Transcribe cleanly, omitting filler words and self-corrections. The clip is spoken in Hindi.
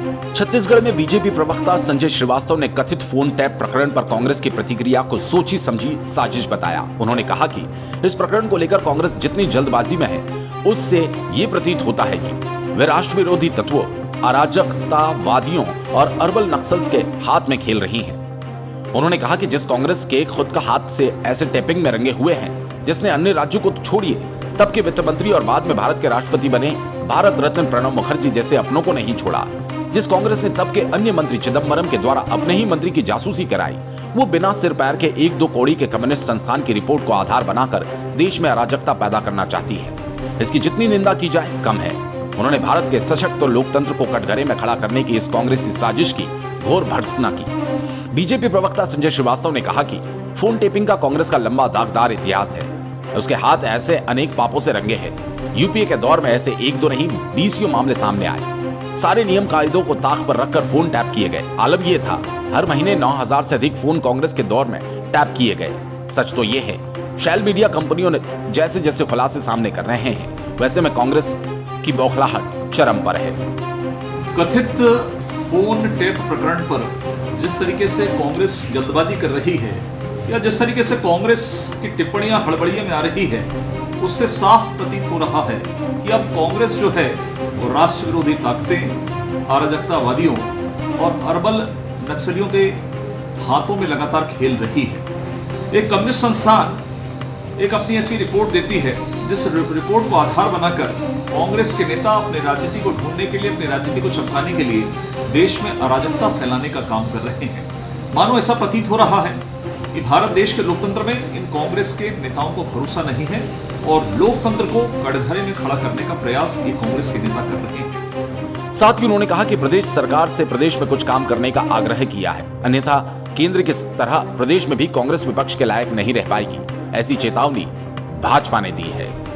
छत्तीसगढ़ में बीजेपी प्रवक्ता संजय श्रीवास्तव ने कथित फोन टैप प्रकरण पर कांग्रेस की प्रतिक्रिया को सोची समझी साजिश बताया। उन्होंने कहा कि इस प्रकरण को लेकर कांग्रेस जितनी जल्दबाजी में है, उससे ये प्रतीत होता है कि वे राष्ट्र विरोधी तत्वों, अराजकतावादियों और अर्बल नक्सल्स के हाथ में खेल रही हैं। उन्होंने कहा कि जिस कांग्रेस के खुद का हाथ से ऐसे टैपिंग में रंगे हुए हैं, जिसने अन्य राज्यों को छोड़िए तब के वित्त मंत्री और बाद में भारत के राष्ट्रपति बने भारत रत्न प्रणब मुखर्जी जैसे अपनों को नहीं छोड़ा, जिस कांग्रेस ने तब के अन्य मंत्री चिदम्बरम के द्वारा अपने ही मंत्री की जासूसी कराई, वो बिना सिर पैर के एक दो कौड़ी के कम्युनिस्ट संस्थान की रिपोर्ट को आधार बनाकर देश में अराजकता पैदा करना चाहती है। इसकी जितनी निंदा की जाए कम है। उन्होंने भारत के सशक्त लोकतंत्र को कटघरे में खड़ा करने की इस कांग्रेसी साजिश की घोर भर्त्सना की। बीजेपी प्रवक्ता संजय श्रीवास्तव ने कहा कि फोन टेपिंग का कांग्रेस का लंबा दागदार इतिहास है। उसके हाथ ऐसे अनेक पापों से रंगे हैं। यूपीए के दौर में ऐसे एक दो नहीं 20 मामले सामने आए। सारे नियम कायदों को ताक पर रखकर फोन टैप किए गए। आलम यह था, हर महीने 9,000 से अधिक फोन कांग्रेस के दौर में टैप किए गए। सच तो यह है, शैल मीडिया कंपनियों ने जैसे जैसे खुलासे सामने कर रहे हैं, वैसे में कांग्रेस की बौखलाहट चरम पर है। कथित फोन टैप प्रकरण पर जिस तरीके से कांग्रेस जल्दबाजी कर रही है या जिस तरीके से कांग्रेस की टिप्पणियां हड़बड़िये में आ रही है, उससे साफ प्रतीत हो रहा है कि अब कांग्रेस जो है वो राष्ट्र विरोधी ताकतें, अराजकतावादियों और अर्बल नक्सलियों के हाथों में लगातार खेल रही है। एक कम्युनिस्ट संस्थान एक अपनी ऐसी रिपोर्ट देती है जिस रिपोर्ट को आधार बनाकर कांग्रेस के नेता अपने राजनीति को ढूंढने के लिए, अपनी राजनीति को चमकाने के लिए देश में अराजकता फैलाने का काम कर रहे हैं। मानो ऐसा प्रतीत हो रहा है कि भारत देश के लोकतंत्र में इन कांग्रेस के नेताओं को भरोसा नहीं है और लोकतंत्र को कटघरे में खड़ा करने का प्रयास ये कांग्रेस के नेता कर रहे हैं। साथ ही उन्होंने कहा कि प्रदेश सरकार से प्रदेश में कुछ काम करने का आग्रह किया है, अन्यथा केंद्र की तरह प्रदेश में भी कांग्रेस विपक्ष के लायक नहीं रह पाएगी। ऐसी चेतावनी भाजपा ने दी है।